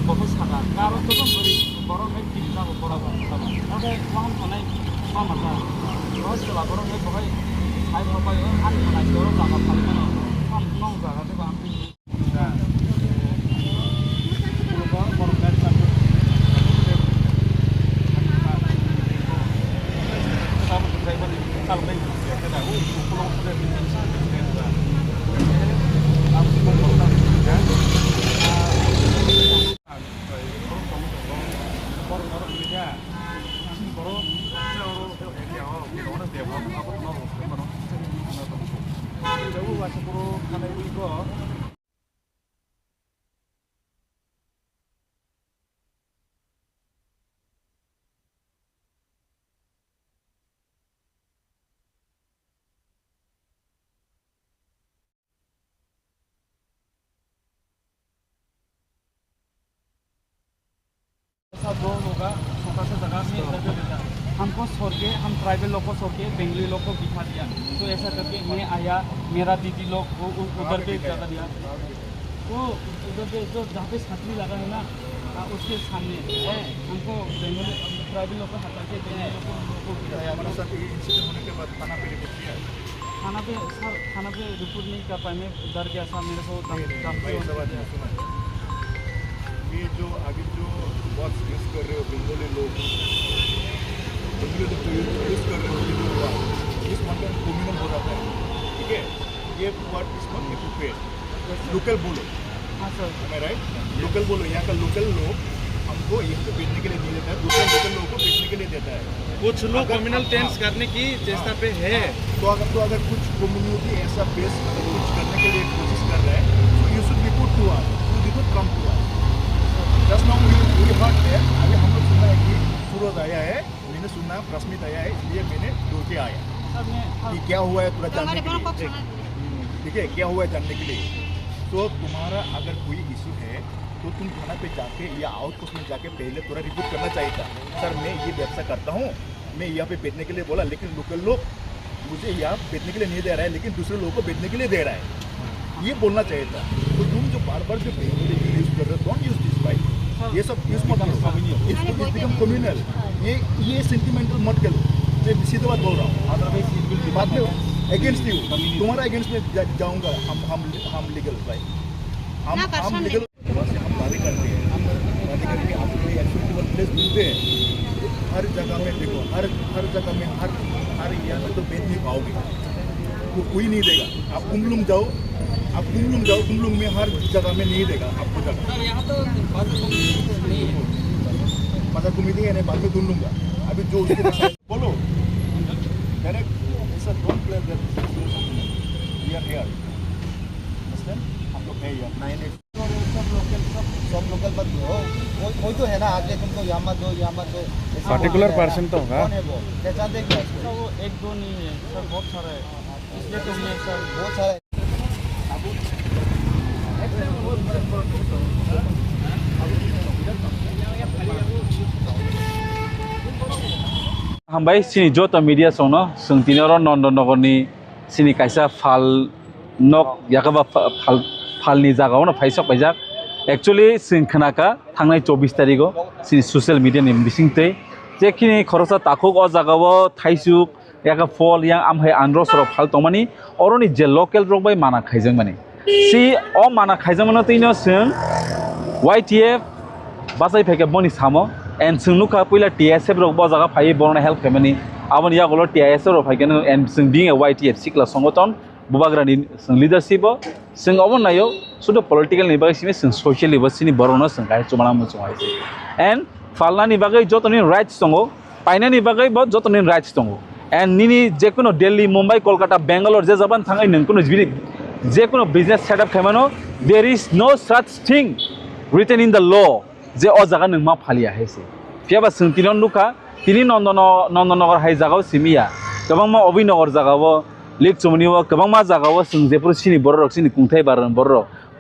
बहुत सारा गारो तो बड़ी बरो में कितना बड़ा बड़ा नाथाय वहां थानाय मामाटा रसला बरो में बहाय हाय बाबाय आन थानाय दरो जागा फालिनो हम नाव जागा दे बाम दा बरो में दो होगा छोटा सा जगह में इधर देता हमको छोड़ के हम ट्राइबल लोग को छोड़ के बेंगली लोग को बिठा दिया तो ऐसा करके मैं आया मेरा दीदी लोग वो उधर पे जगह दिया वो उधर पे जो जहाँ पे छतरी लगा है ना उसके सामने है हमको बेंगली ट्राइबल लोग को हटा के बेंगली लोग को बिठाया होने के बाद थाना पे रिपोर्ट नहीं कर पाए मैं डर गया था मेरे को ये जो आगे जो वर्ड्स यूज कर रहे हो बेंगोली लोग यूज कर रहे हो ये जो इस मतलब कम्युनल हो जाता है ठीक है ये वर्ड इस मतलब एप्रोप्रिएट लोकल बोलो हाँ सर मैं राइट लोकल बोलो यहाँ का लोकल लोग हमको यहाँ पे बेचने के लिए नहीं देता है दूसरे लोकल लोगों को बेचने के लिए देता है कुछ लोग कम्युनल टेंस करने की चेष्टा पे है तो अगर कुछ कम्युनिटी ऐसा बेस अगर कुछ करने के लिए कोशिश कर रहा है तो you should report to us you report come to us just now we heard that अभी हम लोग सुना है कि सूरज आया है मैंने सुना प्रस्मित आया है इसलिए मैंने दौड़ के आया कि क्या हुआ है पूरा जानने के लिए ठीक है क्या हुआ है जानने के लिए तो तुम्हारा अगर कोई इशू है तो तुम थाना पे जाके या आउटपोस्ट में जाके पहले थोड़ा रिपोर्ट करना चाहिए था सर मैं ये व्यवसाय करता हूँ मैं यहाँ पे बेचने के लिए बोला लेकिन लोकल लोग मुझे यहाँ बेचने के लिए नहीं दे रहा है लेकिन दूसरे लोगों को बेचने के लिए दे रहा है ये बोलना चाहिए था तो तुम जो बार बार जो बेंगोली यूज कर रहे हो डोंट यूज दिस बाइक ये सब यूज मत करो बिकम कम्युनल ये सेंटिमेंटल मत करो मैं सीधे बात बोल रहा हूँ बाद में अगेंस्ट यू तुम्हारा अगेंस्ट में जाऊँगा हम लीगल भाई हम लीगल हम बातें करते हैं बातें करके आपको एक्चुअली प्लेस ढूंढते हैं हर जगह में देखो हर जगह में हर यहाँ में तो बेच नहीं पाओगे वो कोई नहीं देगा आप कुमलुंग जाओ कुमलुंग में हर जगह में नहीं देगा आपको जगह यहाँ तो बाजार कमेटी है बाद में ढूंढ लूँगा अभी जो उसके बोलो डायरेक्ट ऐसा don't play that we are here हम लोग है यार 98 सब लोकल मत हो कोई तो है ना आगे तुमको यहाँ मत दो पर्टिकुलर पर्सन तो होगा कौन है वो पहचान देंगे वो एक दो नहीं है सर बहुत सारा है इसलिए तो मैं सर बहुत सारा हम भाई सिनी जो तो मीडिया सोनो संतिनर नंदनगर नि सिनी कैसा फाल नक याकबा फालनी जागाव ना फाइसक पैजाक एक्चुअली सिं खनाका थांनाय 24 तारिखो सिनी सोशल मीडिया नि बिसिंगते जेखिनि खरसा ताखुक अ जागाव थाइसुक याका फल यां आमहाय आनरो सर फाल तमानि अरनि जे लोकल रक बाय माना खाइजों माने सि अ माना खाइजों माने तैनो जों YTF बासाय फैके बनि सामो एन सोंनुखा पहिला TSF रक बजागा फाइ बरना हेल्प खामानि आबन यागलो TSF रक फाइगेन एन जों बिंग YTF सिक्ला संगठन बुबाग्रानि जों लिडारशिप जों अबन नायो सुद पॉलिटिकल नि बागै सिनि जों सोशल लिबसिनि बरनो जों गाय चुमाना मु संहायसे एन फालनानि बागै जतनि राइट्स दंगो पाइनानि बागै बो जतनि राइट्स दंगो एन निनि जेकुनो दिल्ली मुंबई कोलकाता बेंगालुरु जे जाबान थाङै नोंखौनो जेकुनो बिजनेस सेटअप खामानो there is no such thing written in the law जे अ जागा नों मा फालिया हेसे फियाबा सोंतिनन लुका तिनि नंदनगर हाय जागाव सिमिया गोबां मा अभिनगर जागाव लेक चमनिव गोबां मा जागाव जों जेफोर सिनि बर रक सिनि कुंथाय बारन बर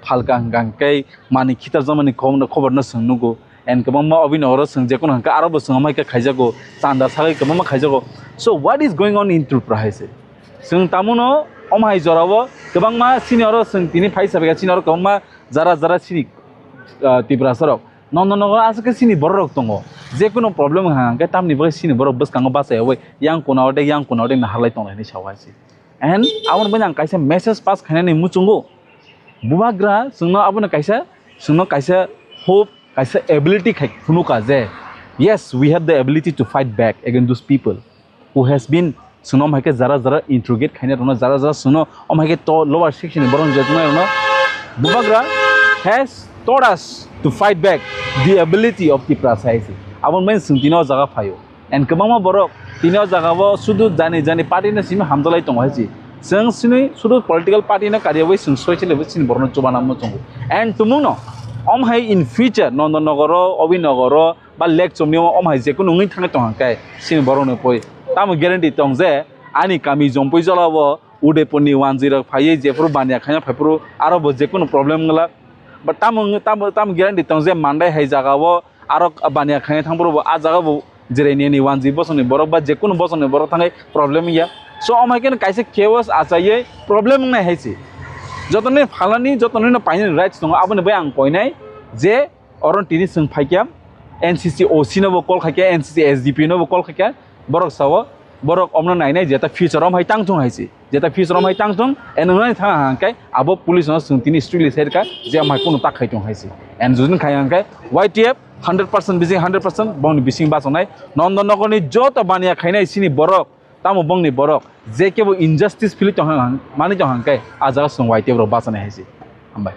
फालका गांकै मानि खितार जमानि खबर न सोंनुगो एन गोबां मा अभिनगर सों जेकुनो हंका आरो बोसों माइका खाइजागो चांदा सागै गोबां मा खाइजागो so what is going on in Tripura हेसे जों तामुनो अमहाय जराव गोबां मा सिनि आरो सों तिनि फाइसा बेगा सिनि आरो गोबां मा जरा सिनि त्रिपुरा सरक Nandanagar asake sini borok tongo je kono problem hangke tamni bai sini borok boskango basai oi yang kunau de nahalai tongnai ni sawasi and abon bang kaisa message pass khainani muchungo bubagra sungno abon kaisa hope kaisa ability khai funuka je yes we have the ability to fight back against those people who has been sungno maike jara interrogate khaina rona jara sungno maike to lower section boron jetna rona bubagra has taught us to fight back the ability of Tipra saisi abon main sungtino jaga phayo and kebangma borok tino jaga bo sudu jani party na simi hamdalai tong haisi sing sini sudu political party na karyawai sung soichile sin borno chobana mo tongo and tumuno hai in future Nandanagar Obinagar ba lek chomnio hai je kuno ngi thang tong kai sin borno poi tam guarantee tong je ani kami jompoi jalabo udeponi 10 je pro bania khanya phapro aro bo je kuno problem ngala but tam guarantee tong je mandai hai jaga bo aro bania khanya thangbo a jaga bo jereni ni 10 bosoni borok ba je kuno bosoni borok thangai problem ya so hai ken kaise chaos achaye problem nai haisi jotone phalani jotone paini rights dong abone bai ang poinai je oron tini sung phaikyam NCC OC no bo call khakya NCC SDP no bo call khakya borok sawo borok omno nainai jeta future om hai tangthung haisi jeta future om hai tangthung enonai tha hangkai abo police no sung tini strictly said ka je am hai kono tak khaitung haisi and judin khai hangkai YTF 100% bising 100% bong bising basonai Nandanagar ni jota bania khainai sini borok tamo bong ni borok je kebo injustice feel tong hang mani tong hangkai ajaga sung YTF ro basane haisi ambai